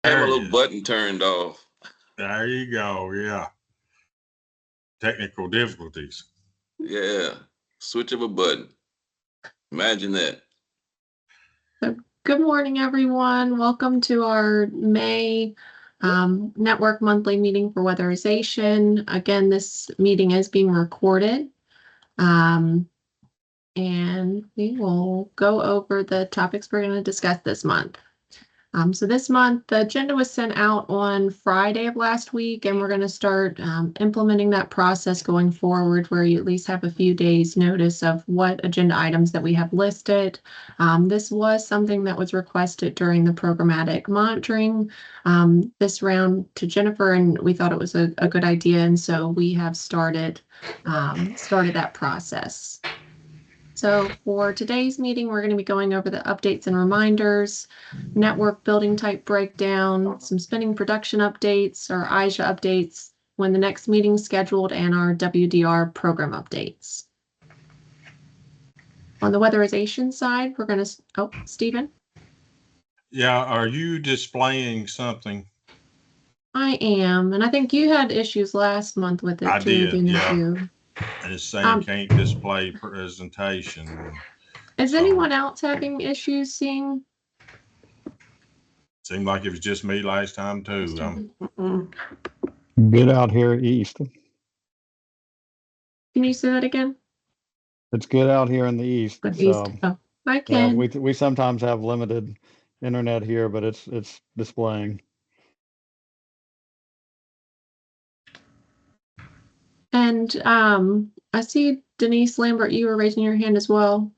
I have There a it little is. button turned off. There you go. Yeah. Technical difficulties. Yeah. Switch of a button. Imagine that. Good morning, everyone. Welcome to our May Network Monthly Meeting for Weatherization. Again, this meeting is being recorded. And we will go over the topics we're going to discuss this month. So this month, the agenda was sent out on Friday of last week, and we're going to start implementing that process going forward, where you at least have a few days notice of what agenda items that we have listed. This was something that was requested during the programmatic monitoring this round to Jennifer, and we thought it was a good idea, and so we have started that process. So for today's meeting, we're going to be going over the updates and reminders, network building type breakdown, some spinning production updates or IJA updates, when the next meeting is scheduled, and our WDR program updates. On the weatherization side, we're going to, Stephen? Yeah, are you displaying something? I am, and I think you had issues last month with it I too, did, yeah. you? And it's saying can't display presentation. Is anyone else having issues seeing? Seemed like it was just me last time too. Good out here east. Can you say that again? It's good out here in the east. The east. I can. We sometimes have limited internet here, but it's displaying. And I see Denise Lambert, you were raising your hand as well.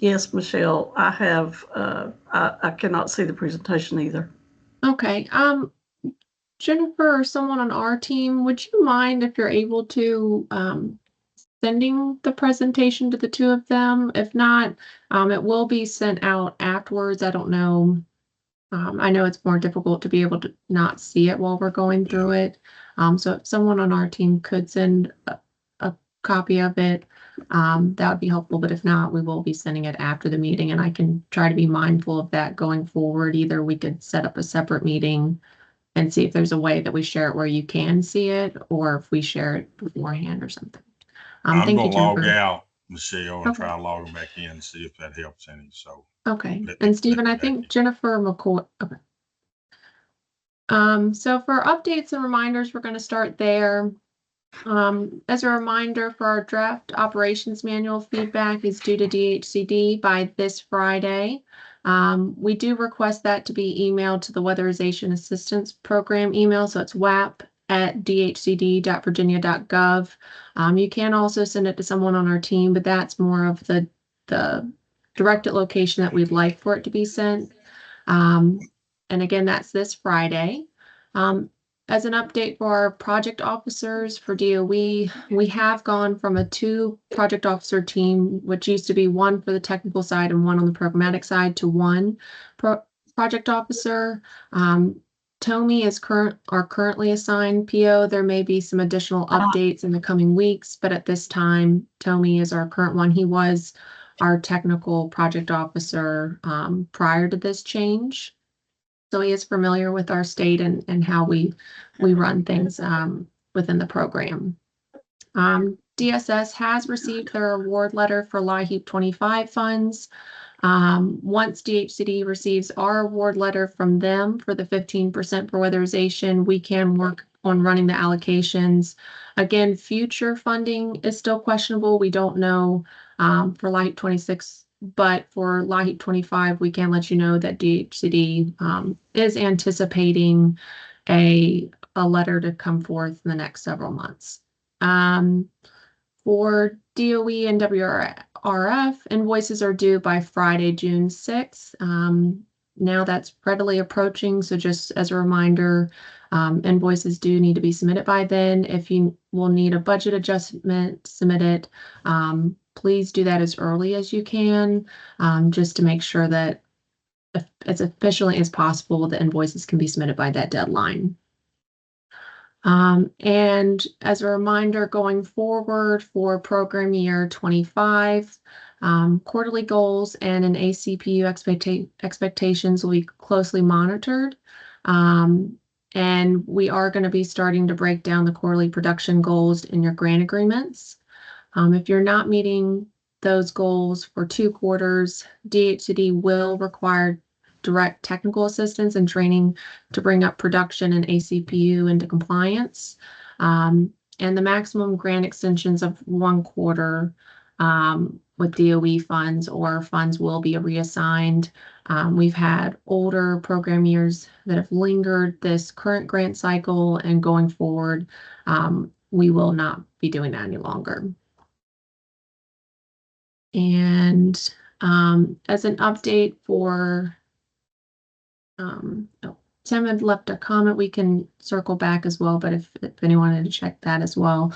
Yes, Michelle, I have, I cannot see the presentation either. Okay. Jennifer or someone on our team, would you mind if you're able to sending the presentation to the two of them? If not, it will be sent out afterwards. I don't know. I know it's more difficult to be able to not see it while we're going through it. So if someone on our team could send a copy of it, that would be helpful. But if not, we will be sending it after the meeting, and I can try to be mindful of that going forward. Either we could set up a separate meeting and see if there's a way that we share it where you can see it, or if we share it beforehand or something. I'm thank going you, to log Jennifer. out, Michelle, and Okay. try logging back in and see if that helps any. So okay. And Stephen, I think Jennifer McCoy. Okay. So for updates and reminders, we're going to start there. As a reminder, for our draft operations manual, feedback is due to DHCD by this Friday. We do request that to be emailed to the Weatherization Assistance Program email, so it's wap@dhcd.virginia.gov. You can also send it to someone on our team, but that's more of the directed location that we'd like for it to be sent. And again, that's this Friday. As an update for our project officers for DOE, we have gone from a 2 project officer team, which used to be 1 for the technical side and 1 on the programmatic side, to 1 project officer. Tomi is currently assigned PO. There may be some additional updates in the coming weeks, but at this time, Tomi is our current one. He was our technical project officer prior to this change. So he is familiar with our state and how we run things within the program. DSS has received their award letter for LIHEAP 25 funds. Once DHCD receives our award letter from them for the 15% for weatherization, we can work on running the allocations. Again, future funding is still questionable. We don't know for LIHEAP 26. But for LIHEAP 25, we can let you know that DHCD is anticipating a letter to come forth in the next several months. For DOE and WRF, invoices are due by Friday, June 6th. Now that's readily approaching, so just as a reminder, invoices do need to be submitted by then. If you will need a budget adjustment, submit it. Please do that as early as you can, just to make sure that as efficiently as possible, the invoices can be submitted by that deadline. And as a reminder, going forward for program year 25, quarterly goals and an ACPU expectations will be closely monitored. And we are going to be starting to break down the quarterly production goals in your grant agreements. If you're not meeting those goals for 2 quarters, DHCD will require direct technical assistance and training to bring up production and ACPU into compliance. And the maximum grant extensions of 1 quarter with DOE funds or funds will be reassigned. We've had older program years that have lingered this current grant cycle, and going forward, we will not be doing that any longer. And as an update for Tim had left a comment, we can circle back as well, but if anyone wanted to check that as well.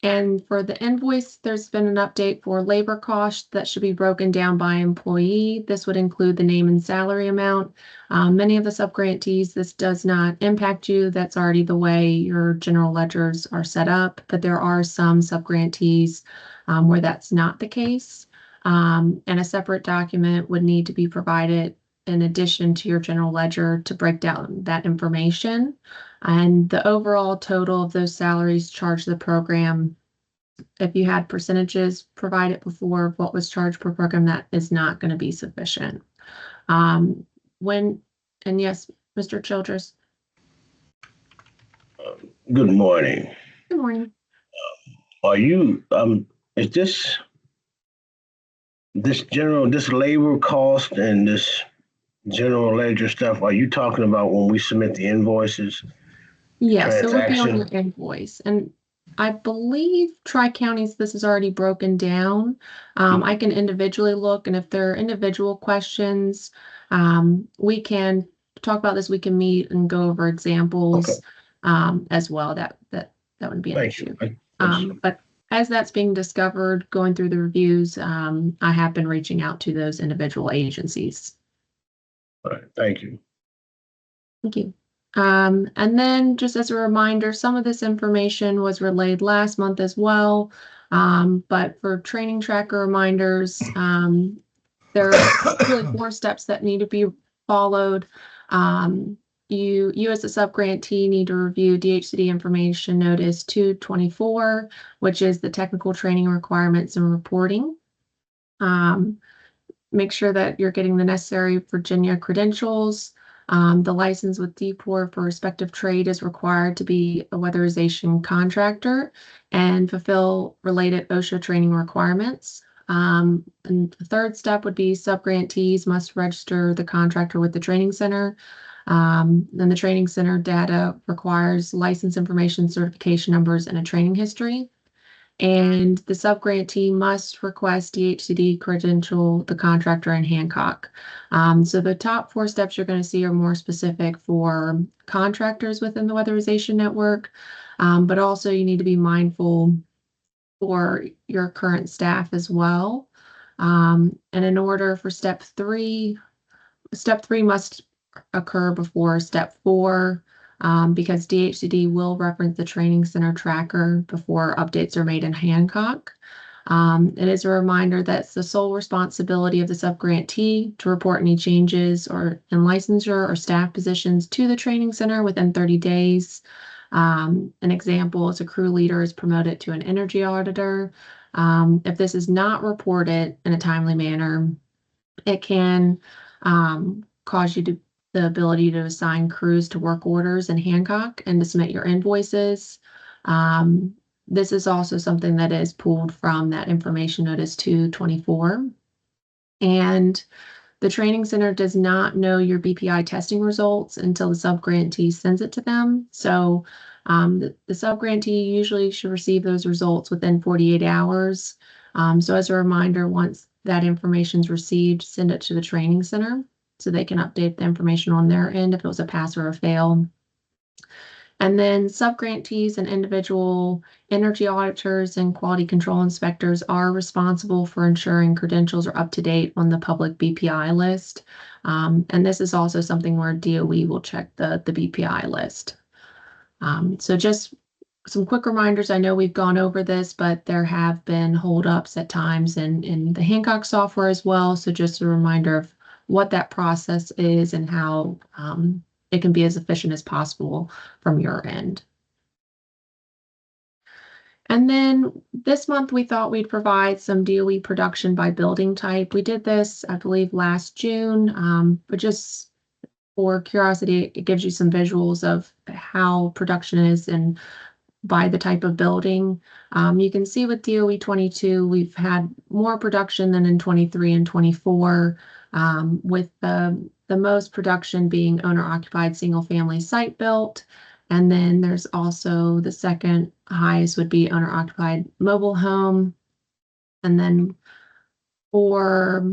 And for the invoice, there's been an update for labor costs that should be broken down by employee. This would include the name and salary amount. Many of the subgrantees, this does not impact you. That's already the way your general ledgers are set up, but there are some subgrantees where that's not the case. And a separate document would need to be provided in addition to your general ledger to break down that information. And the overall total of those salaries charged the program, if you had percentages provided before what was charged per program, that is not going to be sufficient. And yes, Mr. Childress. Good morning. Good morning. Are you, is this labor cost and this general ledger stuff, are you talking about when we submit the invoices? Yes, so it would be on your invoice. And I believe Tri-Counties, this is already broken down. I can individually look, and if there are individual questions, we can talk about this. We can meet and go over examples as well. That wouldn't be an issue. But as that's being discovered, going through the reviews, I have been reaching out to those individual agencies. All right, thank you. Thank you. And then just as a reminder, some of this information was relayed last month as well. But for training tracker reminders, there are really 4 steps that need to be followed. You as a subgrantee need to review DHCD information notice 224, which is the technical training requirements and reporting. Make sure that you're getting the necessary Virginia credentials. The license with DPOR for respective trade is required to be a weatherization contractor and fulfill related OSHA training requirements. And the 3rd step would be subgrantees must register the contractor with the training center. Then the training center data requires license information, certification numbers, and a training history. And the subgrantee must request DHCD credential the contractor in Hancock. So the top 4 steps you're going to see are more specific for contractors within the weatherization network, but also you need to be mindful for your current staff as well. And in order for step 3 must occur before step 4. Because DHCD will reference the training center tracker before updates are made in Hancock. It is a reminder that it's the sole responsibility of the subgrantee to report any changes in licensure or staff positions to the training center within 30 days. An example is a crew leader is promoted to an energy auditor. If this is not reported in a timely manner, it can cause you the ability to assign crews to work orders in Hancock and to submit your invoices. This is also something that is pulled from that information notice 224. And the training center does not know your BPI testing results until the subgrantee sends it to them. So the subgrantee usually should receive those results within 48 hours. So as a reminder, once that information is received, send it to the training center so they can update the information on their end if it was a pass or a fail. And then subgrantees and individual energy auditors and quality control inspectors are responsible for ensuring credentials are up to date on the public BPI list. And this is also something where DOE will check the BPI list. So just some quick reminders. I know we've gone over this, but there have been holdups at times in the Hancock software as well. So just a reminder of what that process is and how it can be as efficient as possible from your end. And then this month we thought we'd provide some DOE production by building type. We did this, I believe, last June, but just for curiosity, it gives you some visuals of how production is and by the type of building. You can see with DOE 22, we've had more production than in 23 and 24, with the most production being owner-occupied single-family site built. And then there's also the second highest would be owner-occupied mobile home. And then for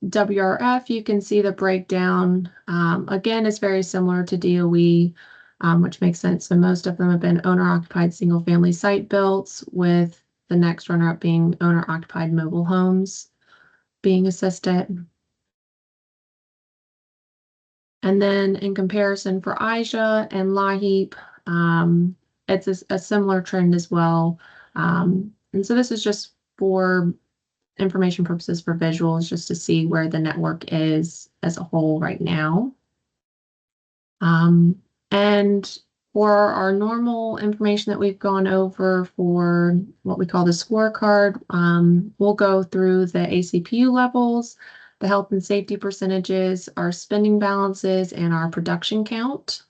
WRF, you can see the breakdown. Again, it's very similar to DOE, which makes sense. So most of them have been owner-occupied single-family site builds, with the next runner-up being owner-occupied mobile homes being assisted. And then in comparison for IJA and LIHEAP, it's a similar trend as well. And so this is just for information purposes for visuals, just to see where the network is as a whole right now. And for our normal information that we've gone over for what we call the scorecard, we'll go through the ACPU levels, the health and safety percentages, our spending balances, and our production count.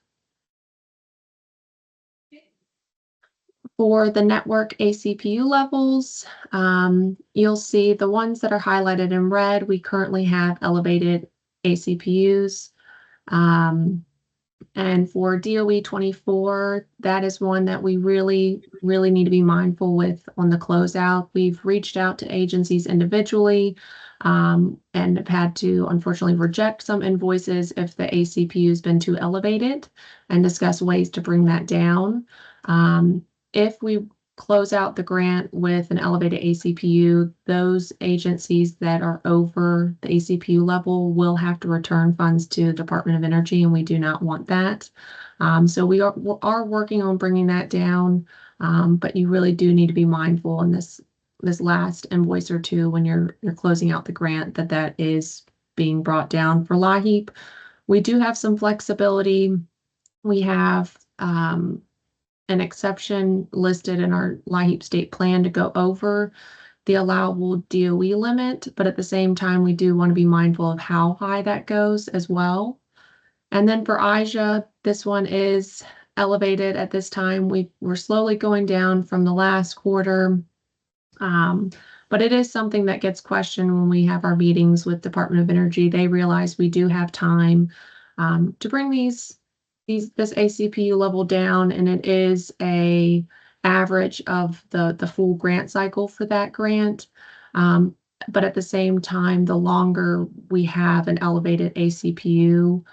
For the network ACPU levels, you'll see the ones that are highlighted in red, we currently have elevated ACPUs. And for DOE 24, that is one that we really need to be mindful with on the closeout. We've reached out to agencies individually, and have had to unfortunately reject some invoices if the ACPU has been too elevated, and discuss ways to bring that down. If we close out the grant with an elevated ACPU, those agencies that are over the ACPU level will have to return funds to the Department of Energy, and we do not want that. So we are working on bringing that down, but you really do need to be mindful in this last invoice or two when you're closing out the grant that is being brought down. For LIHEAP, we do have some flexibility. We have an exception listed in our LIHEAP state plan to go over the allowable DOE limit, but at the same time, we do want to be mindful of how high that goes as well. And then for IJA, this one is elevated at this time. We're slowly going down from the last quarter, but it is something that gets questioned when we have our meetings with Department of Energy. They realize we do have time to bring this ACPU level down, and it is a average of the full grant cycle for that grant. But at the same time, the longer we have an elevated ACPU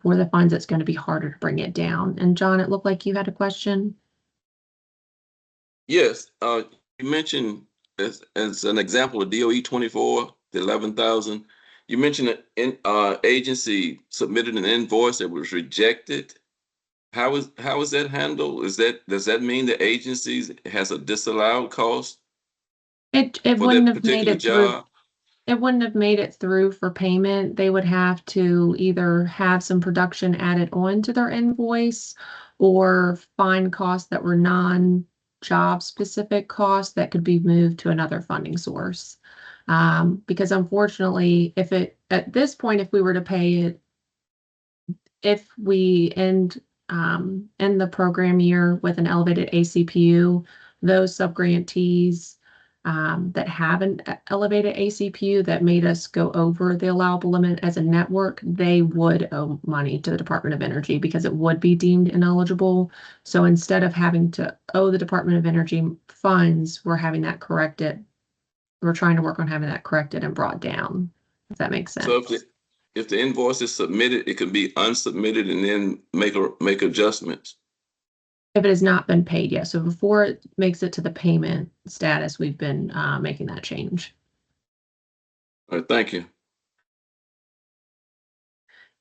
for the funds, it's going to be harder to bring it down. And John, it looked like you had a question. Yes, you mentioned as an example of DOE 24, the 11,000. You mentioned an agency submitted an invoice that was rejected. How is that handled? Does that mean the agency has a disallowed cost It for wouldn't that have made particular it through. job? It wouldn't have made it through for payment. They would have to either have some production added on to their invoice, or find costs that were non-job specific costs that could be moved to another funding source. Because unfortunately, at this point, if we were to pay it, if we end the program year with an elevated ACPU, those subgrantees that have an elevated ACPU that made us go over the allowable limit as a network, they would owe money to the Department of Energy because it would be deemed ineligible. So instead of having to owe the Department of Energy funds, we're having that corrected. We're trying to work on having that corrected and brought down, if that makes sense. So if the invoice is submitted, it can be unsubmitted and then make adjustments. If it has not been paid yet. So before it makes it to the payment status, we've been making that change. All right, thank you.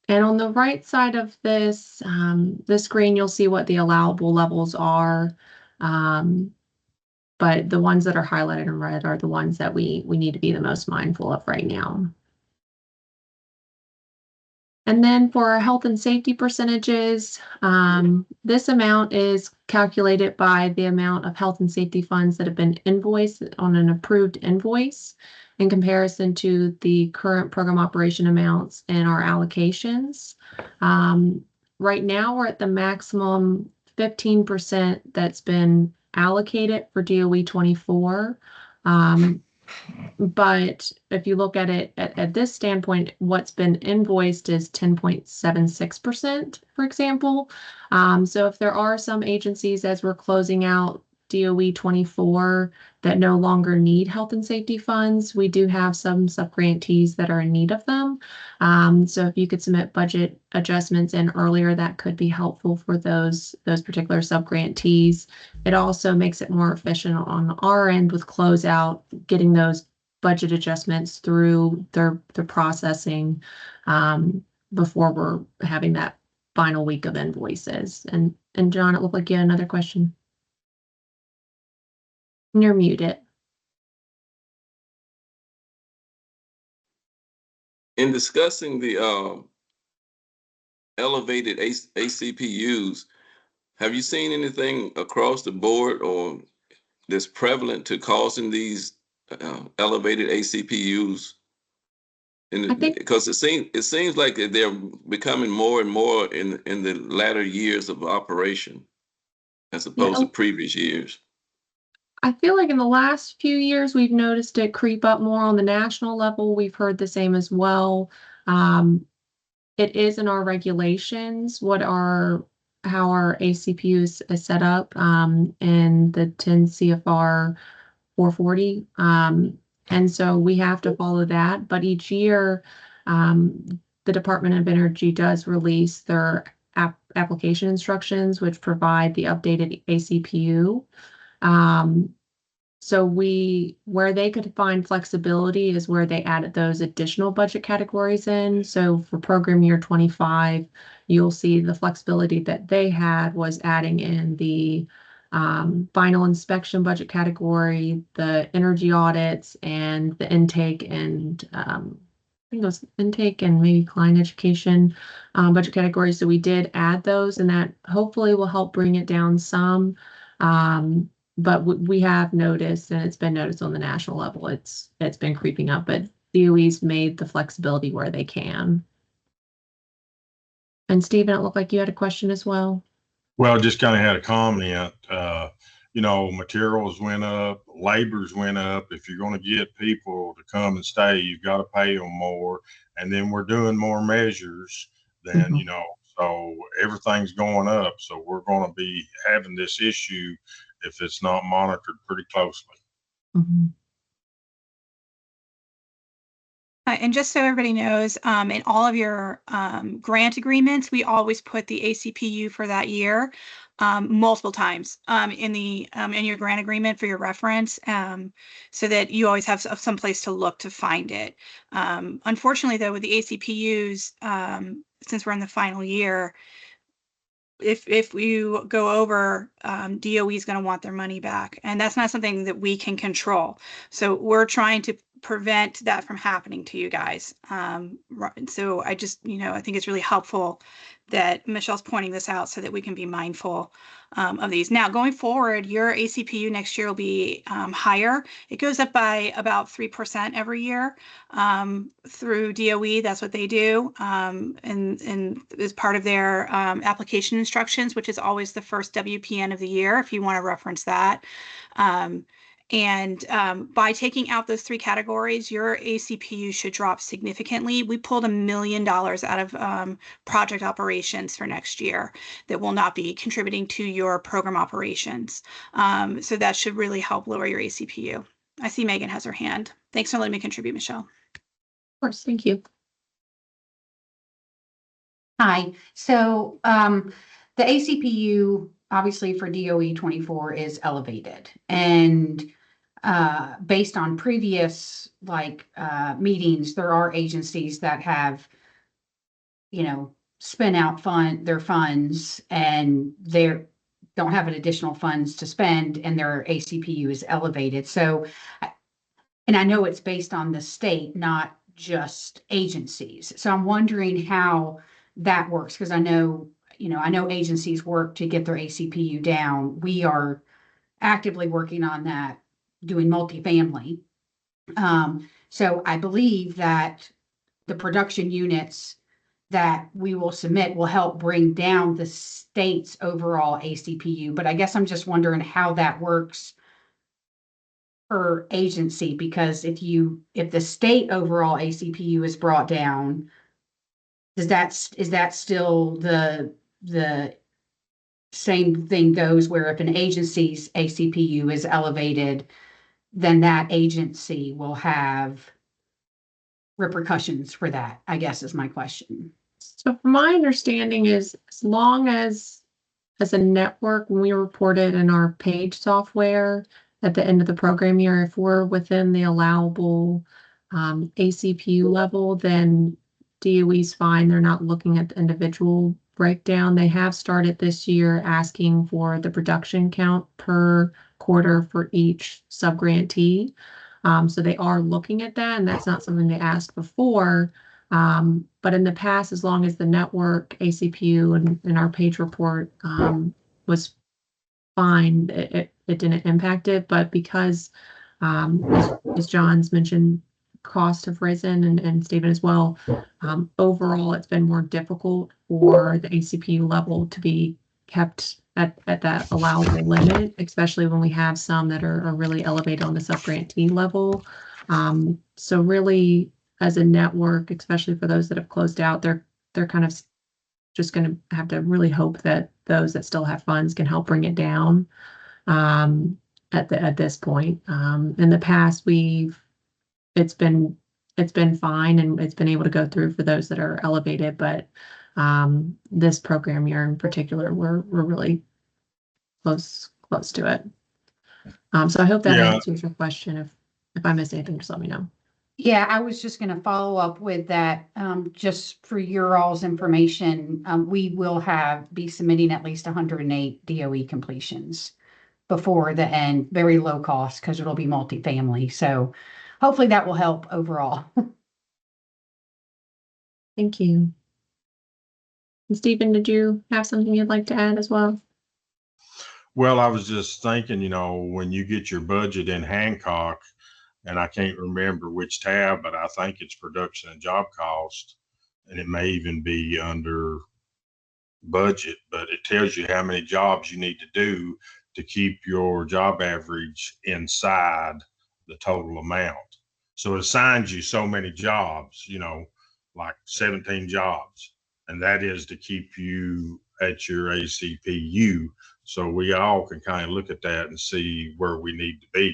And on the right side of this, the screen, you'll see what the allowable levels are. But the ones that are highlighted in red are the ones that we need to be the most mindful of right now. And then for our health and safety percentages, this amount is calculated by the amount of health and safety funds that have been invoiced on an approved invoice in comparison to the current program operation amounts and our allocations. Right now, we're at the maximum 15% that's been allocated for DOE 24. But if you look at it at this standpoint, what's been invoiced is 10.76%, for example. So if there are some agencies as we're closing out DOE 24 that no longer need health and safety funds, we do have some subgrantees that are in need of them. So if you could submit budget adjustments in earlier, that could be helpful for those particular subgrantees. It also makes it more efficient on our end with closeout, getting those budget adjustments through their processing before we're having that final week of invoices. And John, it looked like you had another question. You're muted. In discussing the elevated ACPUs, have you seen anything across the board or that's prevalent to causing these elevated ACPUs? Because it seems like they're becoming more and more in the latter years of operation as opposed to previous years. I feel like in the last few years, we've noticed it creep up more on the national level. We've heard the same as well. It is in our regulations, how our ACPU is set up in the 10 CFR 440. And so we have to follow that. But each year, the Department of Energy does release their application instructions, which provide the updated ACPU. So where they could find flexibility is where they added those additional budget categories in. So for program year 25, you'll see the flexibility that they had was adding in the final inspection budget category, the energy audits, and the intake and I think it was intake and maybe client education budget categories. So we did add those, and that hopefully will help bring it down some. But we have noticed, and it's been noticed on the national level, it's been creeping up, but DOE's made the flexibility where they can. And Stephen, it looked like you had a question as well. Well, just kind of had a comment. Materials went up, labors went up. If you're going to get people to come and stay, you've got to pay them more. And then we're doing more measures than, so everything's going up. So we're going to be having this issue if it's not monitored pretty closely. Mm-hmm. And just so everybody knows, in all of your grant agreements, we always put the ACPU for that year multiple times in your grant agreement for your reference, so that you always have some place to look to find it. Unfortunately, though, with the ACPUs, since we're in the final year, if you go over, DOE is going to want their money back, and that's not something that we can control. So we're trying to prevent that from happening to you guys. So I just, I think it's really helpful that Michelle's pointing this out so that we can be mindful of these. Now, going forward, your ACPU next year will be higher. It goes up by about 3% every year through DOE. That's what they do, and as part of their application instructions, which is always the first WPN of the year, if you want to reference that. And by taking out those three categories, your ACPU should drop significantly. We pulled $1 million out of project operations for next year that will not be contributing to your program operations. So that should really help lower your ACPU. I see Megan has her hand. Thanks for letting me contribute, Michelle. Of course, thank you. Hi. So the ACPU, obviously for DOE 24, is elevated, and based on previous meetings, there are agencies that have spend out their funds and they don't have an additional funds to spend and their ACPU is elevated. So, and I know it's based on the state, not just agencies. So I'm wondering how that works because I know agencies work to get their ACPU down. We are actively working on that, doing multifamily. So I believe that the production units that we will submit will help bring down the state's overall ACPU. But I guess I'm just wondering how that works per agency, because if the state overall ACPU is brought down, is that still the same thing goes where if an agency's ACPU is elevated, then that agency will have repercussions for that, I guess is my question. So from my understanding is as long as a network, when we report it in our page software at the end of the program year, if we're within the allowable ACPU level, then DOE's fine. They're not looking at the individual breakdown. They have started this year asking for the production count per quarter for each subgrantee. So they are looking at that, and that's not something they asked before. But in the past, as long as the network ACPU and our page report was fine, it didn't impact it. But because, as John's mentioned, costs have risen and Stephen as well, overall, it's been more difficult for the ACPU level to be kept at that allowable limit, especially when we have some that are really elevated on the subgrantee level. So really, as a network, especially for those that have closed out, they're kind of just going to have to really hope that those that still have funds can help bring it down at this point. In the past, it's been fine and it's been able to go through for those that are elevated, but this program year in particular, we're really close to it. So I hope that answers your question. If I missed anything, just let me know. Yeah, I was just going to follow up with that. Just for your all's information, we will be submitting at least 108 DOE completions before the end, very low cost because it'll be multifamily. So hopefully that will help overall. Thank you. And Stephen, did you have something you'd like to add as well? Well, I was just thinking, when you get your budget in Hancock, and I can't remember which tab, but I think it's production and job cost, and it may even be under budget, but it tells you how many jobs you need to do to keep your job average inside the total amount. So it assigns you so many jobs, like 17 jobs, and that is to keep you at your ACPU. So we all can kind of look at that and see where we need to be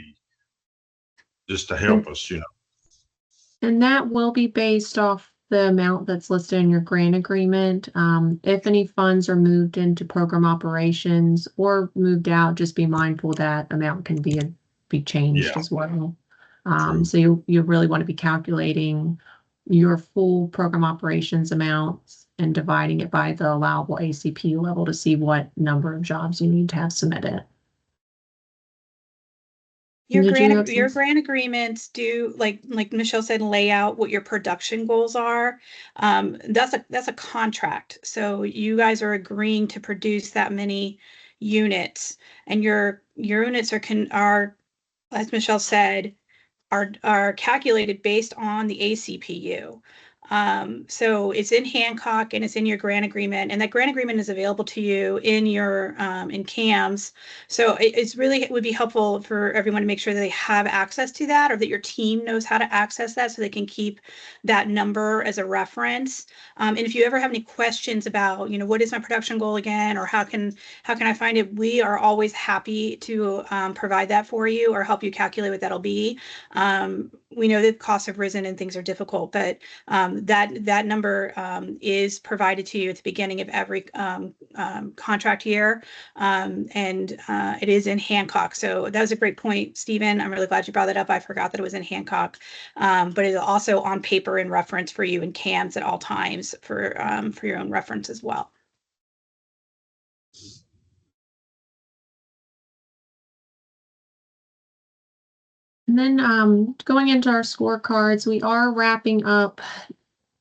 just to help us, And that will be based off the amount that's listed in your grant agreement. If any funds are moved into program operations or moved out, just be mindful that amount can be changed as well. So you really want to be calculating your full program operations amounts and dividing it by the allowable ACPU level to see what number of jobs you need to have submitted. Your grant agreements do, like Michelle said, lay out what your production goals are. That's a contract. So you guys are agreeing to produce that many units, and your units are, as Michelle said, are calculated based on the ACPU. So it's in Hancock and it's in your grant agreement, and that grant agreement is available to you in your in CAMS. So it would be helpful for everyone to make sure that they have access to that, or that your team knows how to access that so they can keep that number as a reference. And if you ever have any questions about, what is my production goal again, or how can I find it, we are always happy to provide that for you or help you calculate what that'll be. We know that costs have risen and things are difficult, but that number is provided to you at the beginning of every contract year, and it is in Hancock. So that was a great point, Stephen. I'm really glad you brought that up. I forgot that it was in Hancock, but it's also on paper in reference for you in CAMS at all times for your own reference as well. And then going into our scorecards, we are wrapping up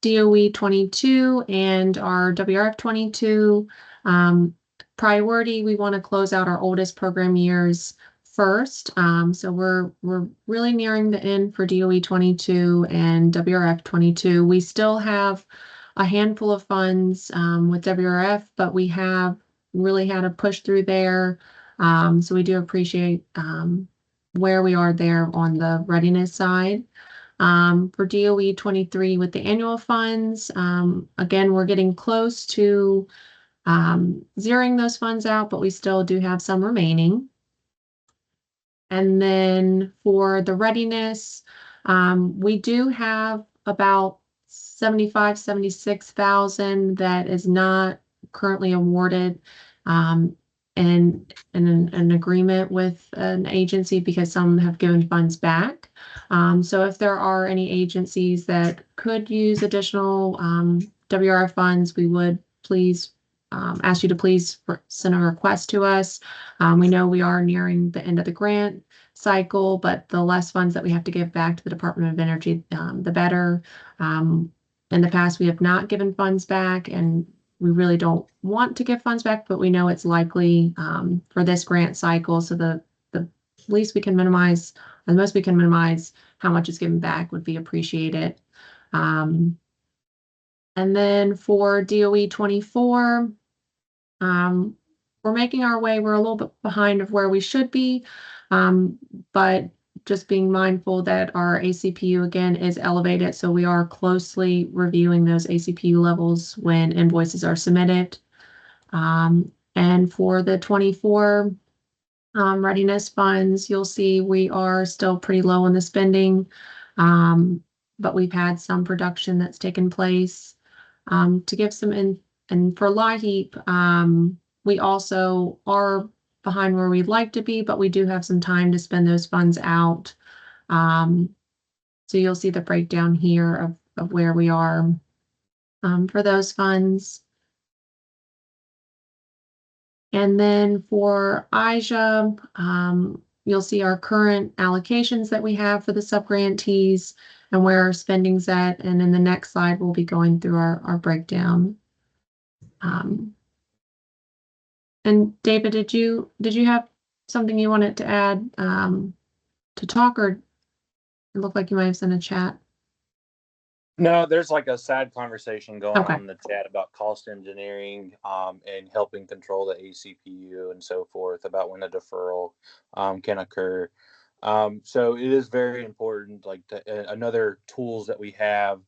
DOE 22 and our WRF 22. Priority, we want to close out our oldest program years first. So we're really nearing the end for DOE 22 and WRF 22. We still have a handful of funds with WRF, but we have really had a push through there. So we do appreciate where we are there on the readiness side. For DOE 23 with the annual funds, again, we're getting close to zeroing those funds out, but we still do have some remaining. And then for the readiness, we do have about 76,000 that is not currently awarded. And an agreement with an agency because some have given funds back. So if there are any agencies that could use additional WRF funds, we would please ask you to please send a request to us. We know we are nearing the end of the grant cycle, but the less funds that we have to give back to the Department of Energy, the better. In the past, we have not given funds back, and we really don't want to give funds back, but we know it's likely for this grant cycle. So the least we can minimize, the most we can minimize how much is given back would be appreciated. And then for DOE 24, we're making our way. We're a little bit behind of where we should be, but just being mindful that our ACPU again is elevated. So we are closely reviewing those ACPU levels when invoices are submitted. And for the 24 readiness funds, you'll see we are still pretty low on the spending, but we've had some production that's taken place. To give some and for LIHEAP, we also are behind where we'd like to be, but we do have some time to spend those funds out. So you'll see the breakdown here of where we are for those funds. And then for IJA, you'll see our current allocations that we have for the subgrantees and where our spending's at. And in the next slide, we'll be going through our breakdown. And David, did you have something you wanted to add to talk, or it looked like you might have sent a chat? No, there's like a sad conversation going on in the chat about cost engineering and helping control the ACPU and so forth about when a deferral can occur. So it is very important, like another tools that we have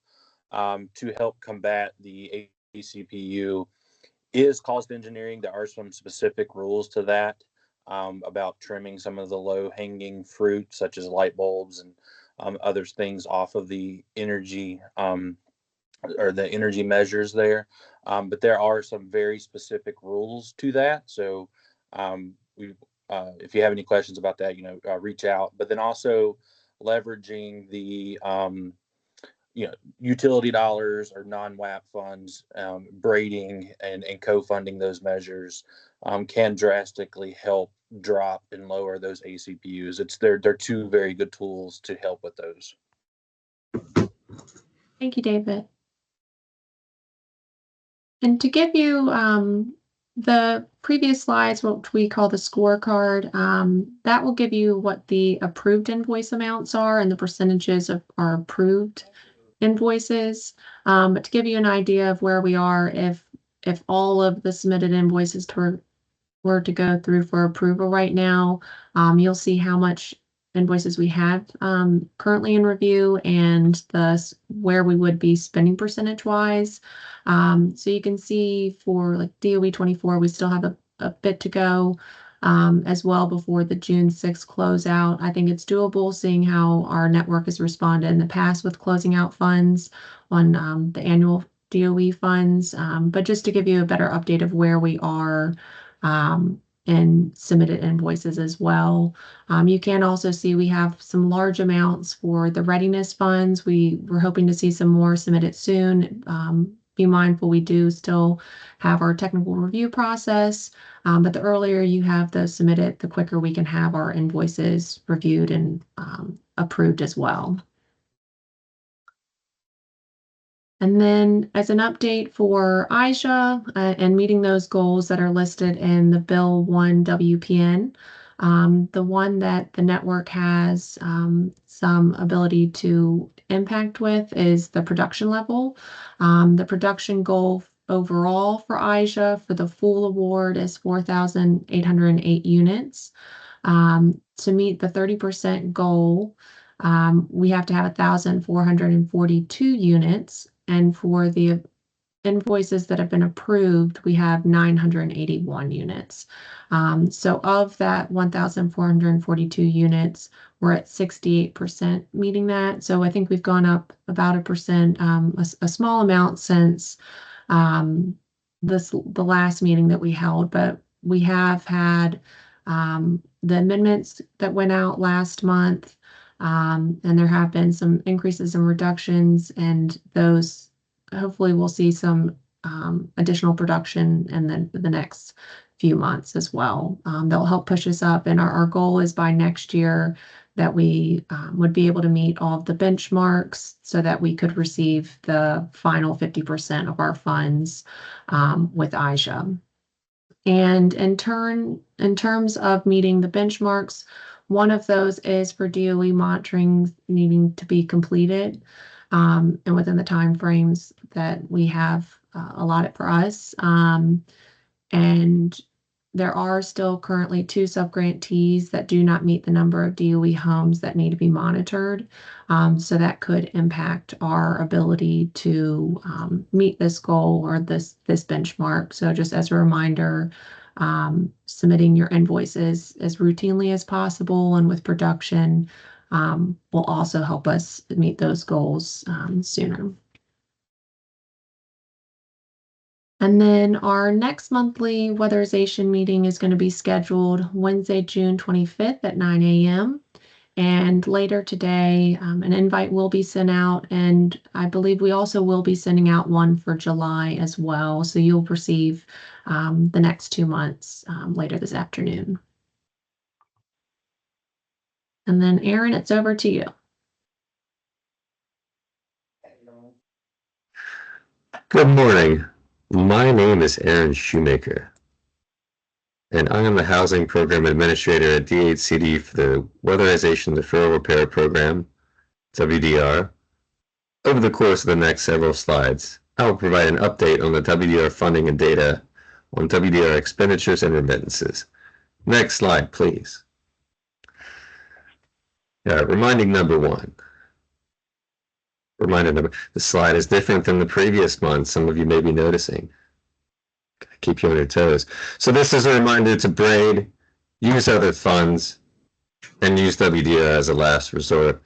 to help combat the ACPU is cost engineering. There are some specific rules to that about trimming some of the low-hanging fruit, such as light bulbs and other things off of the energy or the energy measures there. But there are some very specific rules to that. So if you have any questions about that, reach out. But then also leveraging the utility dollars or non-WAP funds, braiding and co-funding those measures can drastically help drop and lower those ACPUs. They're two very good tools to help with those. Thank you, David. And to give you the previous slides, what we call the scorecard, that will give you what the approved invoice amounts are and the percentages of our approved invoices. But to give you an idea of where we are, if all of the submitted invoices were to go through for approval right now, you'll see how much invoices we have currently in review and where we would be spending percentage wise. So you can see for like DOE 24, we still have a bit to go. as well before the June 6th closeout. I think it's doable, seeing how our network has responded in the past with closing out funds on the annual DOE funds. But just to give you a better update of where we are in submitted invoices as well. You can also see we have some large amounts for the readiness funds. We're hoping to see some more submitted soon. Be mindful, we do still have our technical review process, but the earlier you have those submitted, the quicker we can have our invoices reviewed and approved as well. And then as an update for IJA and meeting those goals that are listed in the Bill 1 WPN, the one that the network has some ability to impact with is the production level. The production goal overall for IJA for the full award is 4,808 units. To meet the 30% goal, we have to have 1,442 units. And for the invoices that have been approved, we have 981 units. So of that 1,442 units, we're at 68% meeting that. So I think we've gone up about 1%, a small amount since the last meeting that we held, but we have had the amendments that went out last month. And there have been some increases and reductions, and those hopefully we'll see some additional production in the next few months as well. They'll help push us up, and our goal is by next year that we would be able to meet all of the benchmarks so that we could receive the final 50% of our funds with IJA. And in terms of meeting the benchmarks, one of those is for DOE monitoring needing to be completed and within the timeframes that we have allotted for us. And there are still currently 2 subgrantees that do not meet the number of DOE homes that need to be monitored. So that could impact our ability to meet this goal or this benchmark. So just as a reminder, submitting your invoices as routinely as possible and with production will also help us meet those goals sooner. And then our next monthly weatherization meeting is going to be scheduled Wednesday, June 25th at 9 a.m. And later today, an invite will be sent out, and I believe we also will be sending out one for July as well. So you'll receive the next 2 months later this afternoon. And then Aaron, it's over to you. Good morning. My name is Aaron Shoemaker, and I am the Housing Program Administrator at DHCD for the Weatherization Deferral Repair Program, WDR. Over the course of the next several slides, I will provide an update on the WDR funding and data on WDR expenditures and remittances. Next slide, please. Reminding number 1. The slide is different than the previous month. Some of you may be noticing. Keep you on your toes. So this is a reminder to braid, use other funds, and use WDR as a last resort,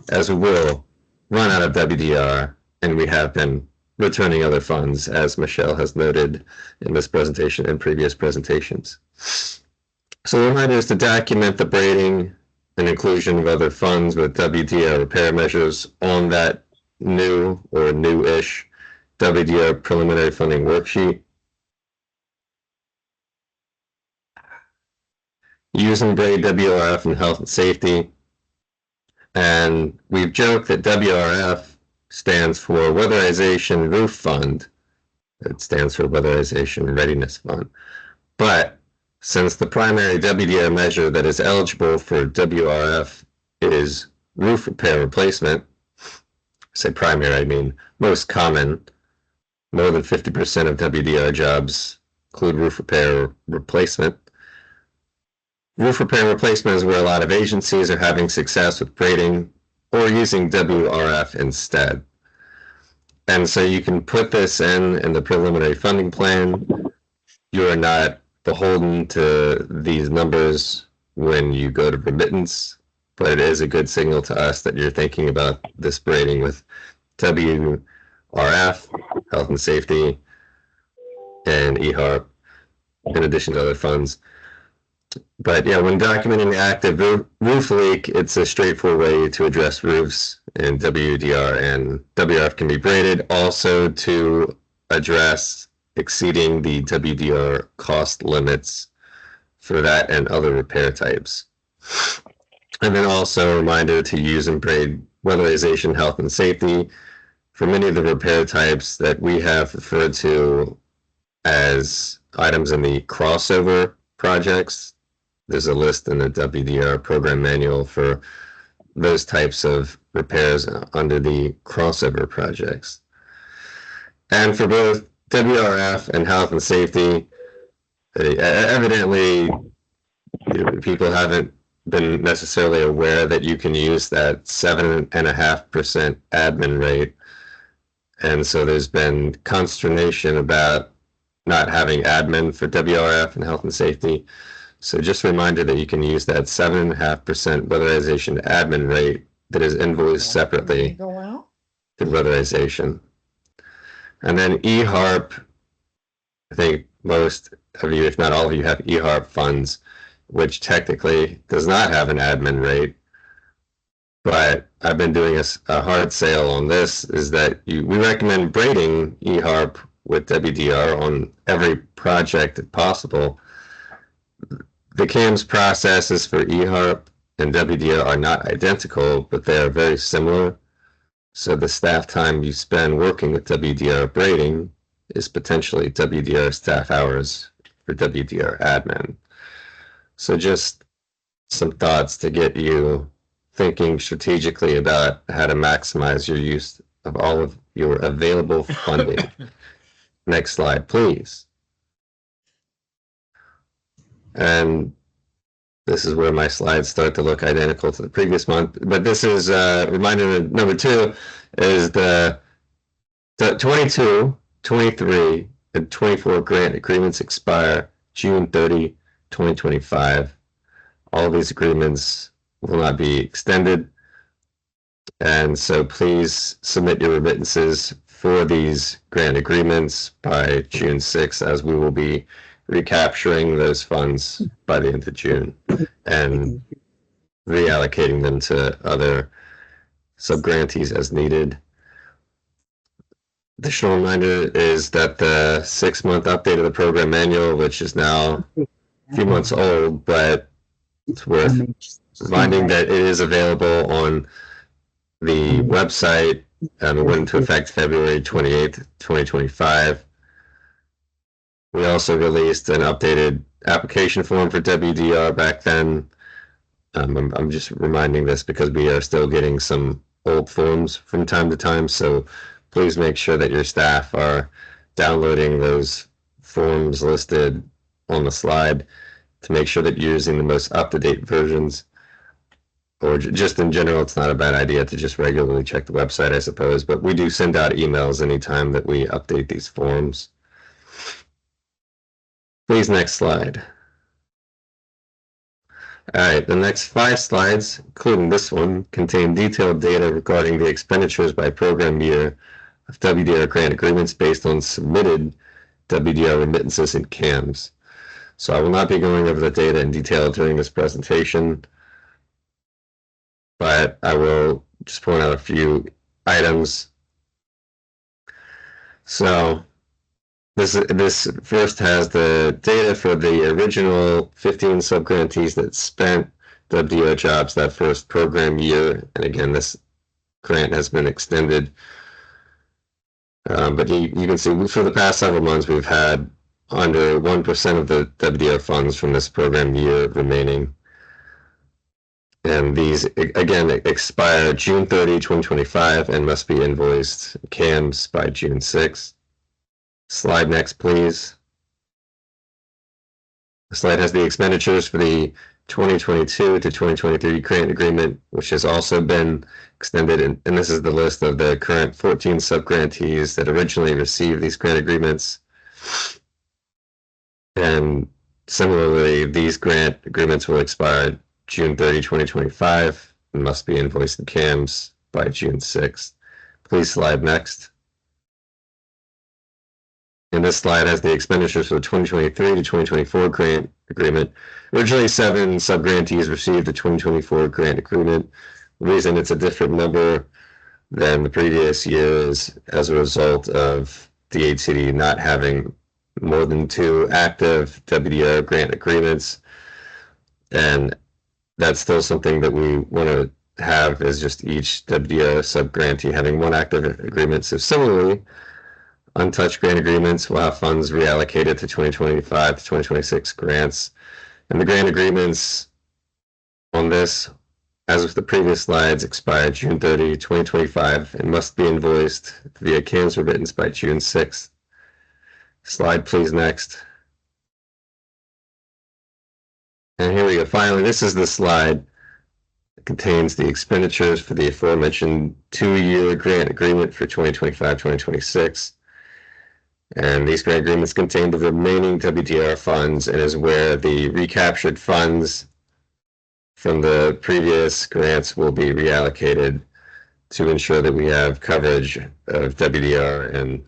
as we will run out of WDR, and we have been returning other funds, as Michelle has noted in this presentation and previous presentations. So the reminder is to document the braiding and inclusion of other funds with WDR repair measures on that new or new-ish WDR preliminary funding worksheet. Use and braid WRF in health and safety. And we've joked that WRF stands for Weatherization Roof Fund. It stands for Weatherization Readiness Fund. But since the primary WDR measure that is eligible for WRF is roof repair replacement, I say primary, I mean most common, more than 50% of WDR jobs include roof repair replacement. Roof repair replacement is where a lot of agencies are having success with braiding or using WRF instead. And so you can put this in the preliminary funding plan. You are not beholden to these numbers when you go to remittance, but it is a good signal to us that you're thinking about this braiding with WRF, health and safety, and EHARP, in addition to other funds. But yeah, when documenting the active roof leak, it's a straightforward way to address roofs in WDR, and WRF can be braided also to address exceeding the WDR cost limits for that and other repair types. And then also a reminder to use and braid weatherization, health, and safety for many of the repair types that we have referred to as items in the crossover projects. There's a list in the WDR program manual for those types of repairs under the crossover projects. And for both WRF and health and safety, evidently people haven't been necessarily aware that you can use that 7.5% admin rate. And so there's been consternation about not having admin for WRF and health and safety. So just a reminder that you can use that 7.5% weatherization admin rate that is invoiced separately to weatherization. And then EHARP, I think most of you, if not all of you, have EHARP funds, which technically does not have an admin rate. But I've been doing a hard sale on this, is that we recommend braiding EHARP with WDR on every project if possible. The CAMS processes for EHARP and WDR are not identical, but they are very similar. So the staff time you spend working with WDR braiding is potentially WDR staff hours for WDR admin. So just some thoughts to get you thinking strategically about how to maximize your use of all of your available funding. Next slide, please. And this is where my slides start to look identical to the previous month. But this is reminder number 2 is the 22, 23, and 24 grant agreements expire June 30, 2025. All of these agreements will not be extended. And so please submit your remittances for these grant agreements by June 6th, as we will be recapturing those funds by the end of June and reallocating them to other subgrantees as needed. Additional reminder is that the 6-month update of the program manual, which is now a few months old, but it's worth reminding that it is available on the website. It went into effect February 28th, 2025. We also released an updated application form for WDR back then. I'm just reminding this because we are still getting some old forms from time to time, so please make sure that your staff are downloading those forms listed on the slide to make sure that you're using the most up-to-date versions. Or just in general, it's not a bad idea to just regularly check the website, I suppose, but we do send out emails anytime that we update these forms. Please, next slide. All right, the next 5 slides, including this one, contain detailed data regarding the expenditures by program year of WDR grant agreements based on submitted WDR remittances and CAMs. So I will not be going over the data in detail during this presentation, but I will just point out a few items. So this first has the data for the original 15 subgrantees that spent WDR jobs that first program year. And again, this grant has been extended. But you can see for the past several months, we've had under 1% of the WDR funds from this program year remaining. And these, again, expire June 30, 2025 and must be invoiced CAMs by June 6. Slide next, please. The slide has the expenditures for the 2022 to 2023 grant agreement, which has also been extended. And this is the list of the current 14 subgrantees that originally received these grant agreements. And Similarly, these grant agreements will expire June 30, 2025, and must be invoiced in CAMS by June 6th. Please slide next. And this slide has the expenditures for the 2023 to 2024 grant agreement. Originally, 7 sub-grantees received the 2024 grant agreement. The reason it's a different number than the previous year is as a result of DHCD not having more than 2 active WDR grant agreements. And that's still something that we want to have, is just each WDR sub-grantee having 1 active agreement. So similarly, untouched grant agreements will have funds reallocated to 2025 to 2026 grants. And the grant agreements on this, as with the previous slides, expire June 30, 2025, and must be invoiced via CAMS remittance by June 6th. Slide, please, next. And here we go. Finally, this is the slide that contains the expenditures for the aforementioned 2-year grant agreement for 2025-2026. And these grant agreements contain the remaining WDR funds and is where the recaptured funds from the previous grants will be reallocated to ensure that we have coverage of WDR and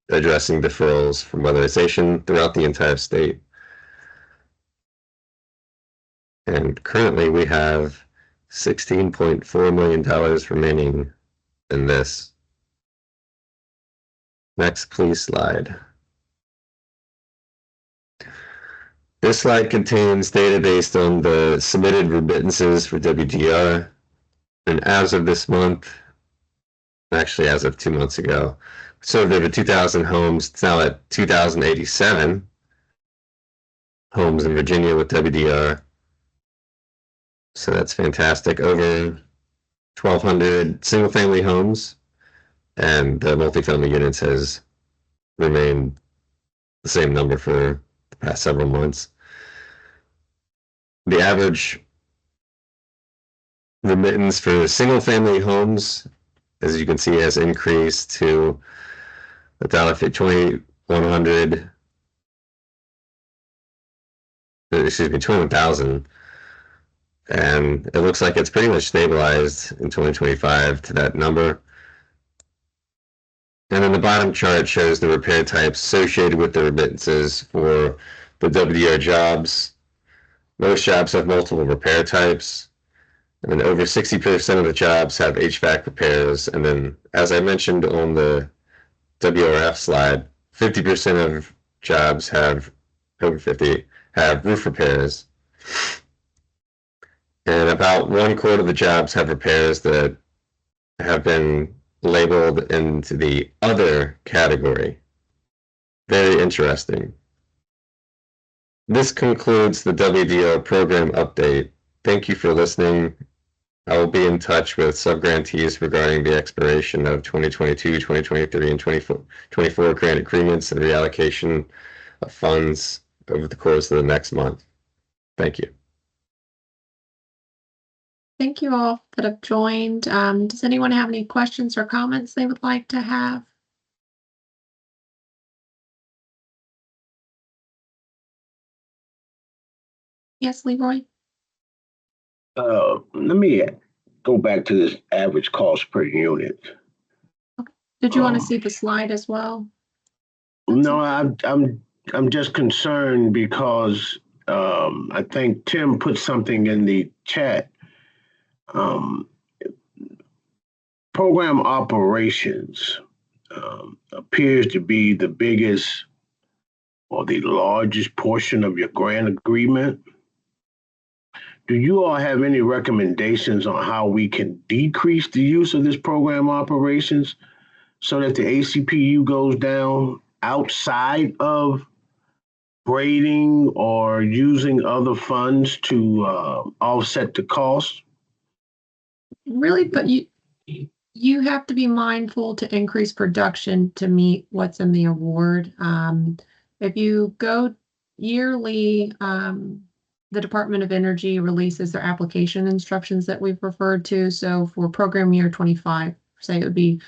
addressing deferrals from weatherization throughout the entire state. And currently we have $16.4 million remaining in this. Next, please, slide. This slide contains data based on the submitted remittances for WDR. And as of this month, actually as of 2 months ago, we served over 2,000 homes. It's now at 2,087 homes in Virginia with WDR. So that's fantastic. Over 1,200 single-family homes, and the multifamily units has remained the same number for the past several months. The average remittance for single-family homes, as you can see, has increased to $21,000. And it looks like it's pretty much stabilized in 2025 to that number. And then the bottom chart shows the repair types associated with the remittances for the WDR jobs. Most jobs have multiple repair types. And then over 60% of the jobs have HVAC repairs. And then, as I mentioned on the WRF slide, 50% of jobs have, over 50, have roof repairs. And about 1/4 of the jobs have repairs that have been labeled into the other category. Very interesting. This concludes the WDR program update. Thank you for listening. I will be in touch with subgrantees regarding the expiration of 2022, 2023, and 2024 grant agreements and reallocation of funds over the course of the next month. Thank you. Thank you all that have joined. Does anyone have any questions or comments they would like to have? Yes, Leroy? Let me go back to this average cost per unit. Did you want to see the slide as well? No, I'm just concerned because I think Tim put something in the chat. Program operations appears to be the biggest or the largest portion of your grant agreement. Do you all have any recommendations on how we can decrease the use of this program operations so that the ACPU goes down outside of grading or using other funds to offset the cost? Really, but you have to be mindful to increase production to meet what's in the award. If you go yearly, the Department of Energy releases their application instructions that we've referred to. So for program year 25, say it would be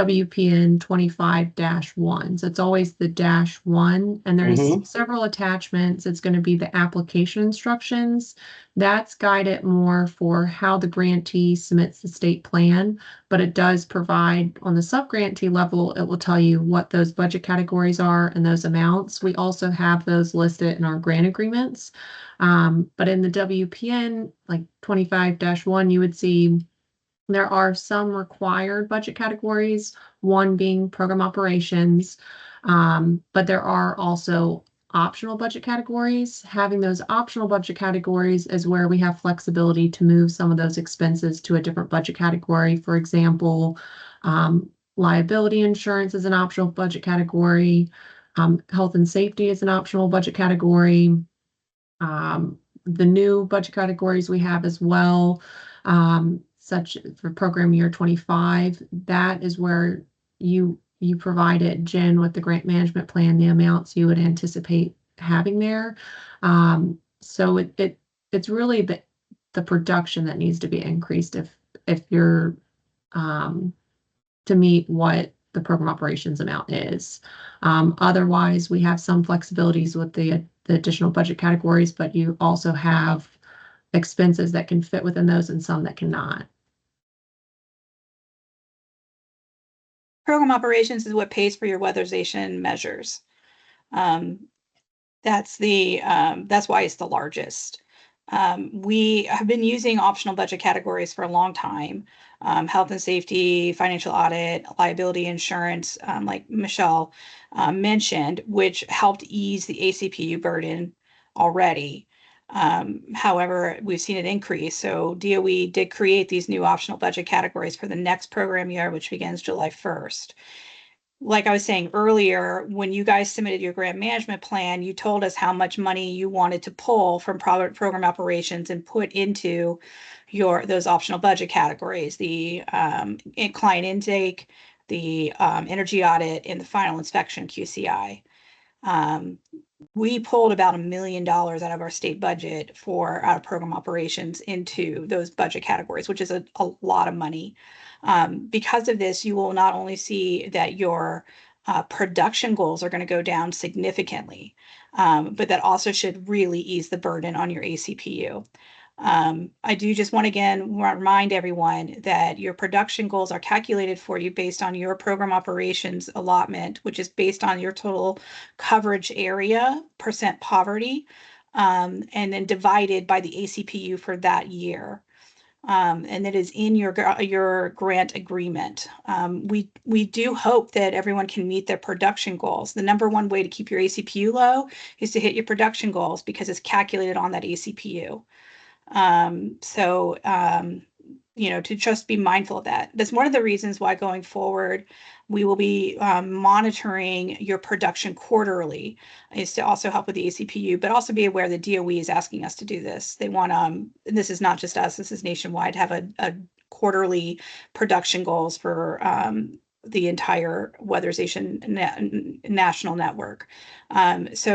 WPN 25-1. So it's always the -1, and there's several attachments. It's going to be the application instructions. That's guided more for how the grantee submits the state plan, but it does provide on the sub-grantee level, it will tell you what those budget categories are and those amounts. We also have those listed in our grant agreements. But in the WPN, like 25-1, you would see there are some required budget categories, one being program operations, but there are also optional budget categories. Having those optional budget categories is where we have flexibility to move some of those expenses to a different budget category. For example, liability insurance is an optional budget category. Health and safety is an optional budget category. The new budget categories we have as well, such for program year 25, that is where you provided Jen with the grant management plan, the amounts you would anticipate having there. So it's really the production that needs to be increased if you're to meet what the program operations amount is. Otherwise, we have some flexibilities with the additional budget categories, but you also have expenses that can fit within those and some that cannot. Program operations is what pays for your weatherization measures. That's why it's the largest. We have been using optional budget categories for a long time. Health and safety, financial audit, liability insurance, like Michelle mentioned, which helped ease the ACPU burden already. However, we've seen it increase. So DOE did create these new optional budget categories for the next program year, which begins July 1st. Like I was saying earlier, when you guys submitted your grant management plan, you told us how much money you wanted to pull from program operations and put into those optional budget categories, the client intake, the energy audit, and the final inspection QCI. We pulled about $1 million out of our state budget out of program operations into those budget categories, which is a lot of money. Because of this, you will not only see that your production goals are going to go down significantly, but that also should really ease the burden on your ACPU. I do just want to again remind everyone that your production goals are calculated for you based on your program operations allotment, which is based on your total coverage area, percent poverty, and then divided by the ACPU for that year. And it is in your grant agreement. We do hope that everyone can meet their production goals. The number one way to keep your ACPU low is to hit your production goals because it's calculated on that ACPU. To just be mindful of that. That's one of the reasons why going forward, we will be monitoring your production quarterly, is to also help with the ACPU, but also be aware that DOE is asking us to do this. They want, and this is not just us, this is nationwide, have a quarterly production goals for the entire weatherization national network. That's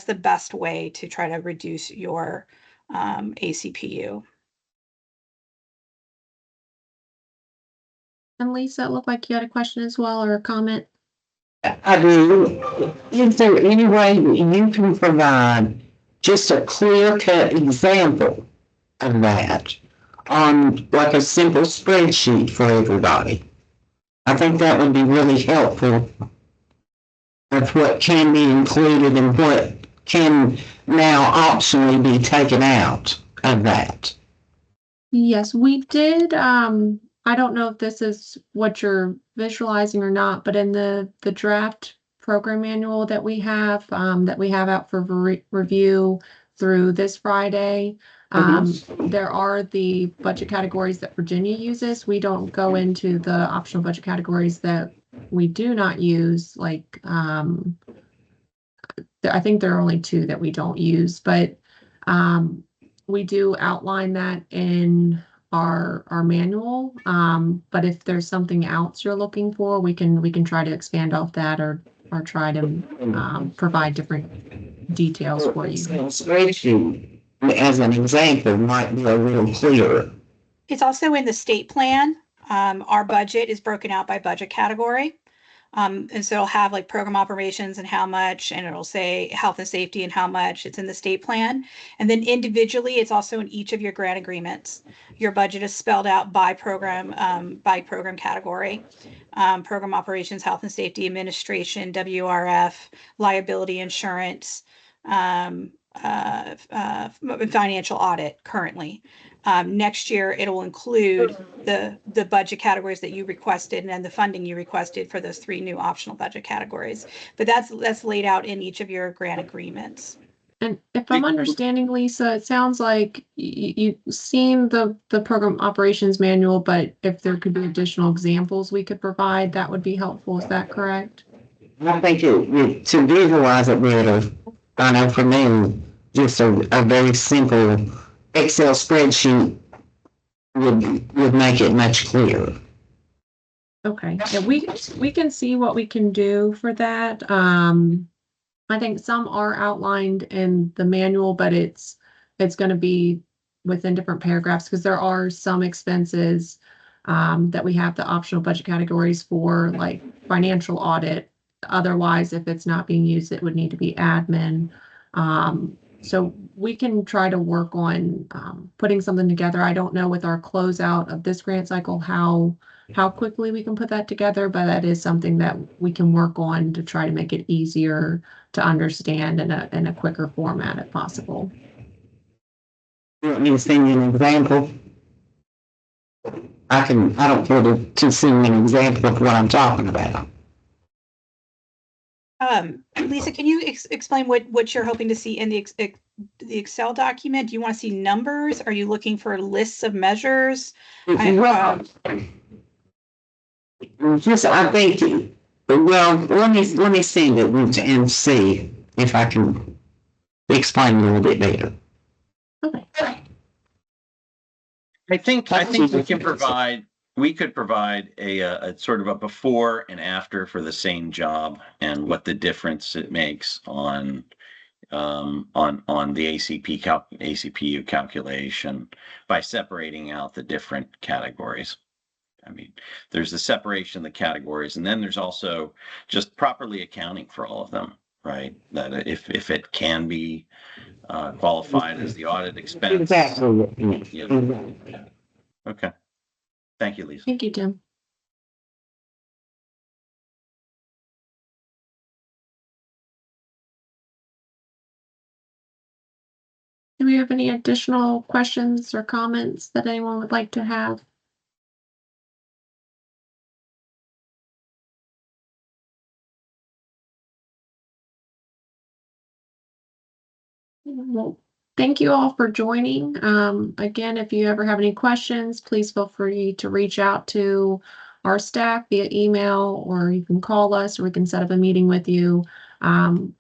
the best way to try to reduce your ACPU. And Lisa, it looked like you had a question as well or a comment. I do. Is there any way that you can provide just a clear-cut example of that on like a simple spreadsheet for everybody? I think that would be really helpful of what can be included and what can now optionally be taken out of that. Yes, we did. I don't know if this is what you're visualizing or not, but in the draft program manual that we have out for review through this Friday, there are the budget categories that Virginia uses. We don't go into the optional budget categories that we do not use. Like, I think there are only 2 that we don't use, but we do outline that in our manual. But if there's something else you're looking for, we can try to expand off that or try to provide different details for you. Spreadsheet, as an example, might be a little clearer. It's also in the state plan. Our budget is broken out by budget category. And so it'll have like program operations and how much, and it'll say health and safety and how much. It's in the state plan. And then individually, it's also in each of your grant agreements. Your budget is spelled out by program category. Program operations, health and safety, administration, WRF, liability insurance, financial audit currently. Next year, it will include the budget categories that you requested and then the funding you requested for those 3 new optional budget categories. But that's laid out in each of your grant agreements. And if I'm understanding, Lisa, it sounds like you've seen the program operations manual, but if there could be additional examples we could provide, that would be helpful. Is that correct? I think to visualize it better, I know for me, just a very simple Excel spreadsheet would make it much clearer. Okay, yeah, we can see what we can do for that. I think some are outlined in the manual, but it's going to be within different paragraphs because there are some expenses that we have the optional budget categories for, like financial audit. Otherwise, if it's not being used, it would need to be admin. So we can try to work on putting something together. I don't know with our closeout of this grant cycle how quickly we can put that together, but that is something that we can work on to try to make it easier to understand in a quicker format if possible. You want me to send you an example? I don't care to send you an example of what I'm talking about. Lisa, can you explain what you're hoping to see in the Excel document? Do you want to see numbers? Are you looking for lists of measures? I think. Well, let me send it and see if I can explain a little bit better. Okay. I think we could provide a sort of a before and after for the same job and what the difference it makes on the ACPU calculation by separating out the different categories. I mean, there's the separation of the categories, and then there's also just properly accounting for all of them, right? That if it can be qualified as the audit expense. Exactly. Yeah. Okay. Thank you, Lisa. Thank you, Tim. Do we have any additional questions or comments that anyone would like to have? Well, thank you all for joining. Again, if you ever have any questions, please feel free to reach out to our staff via email, or you can call us, or we can set up a meeting with you.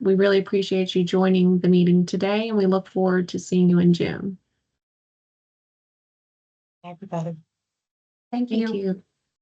We really appreciate you joining the meeting today, and we look forward to seeing you in June. Everybody. Thank you.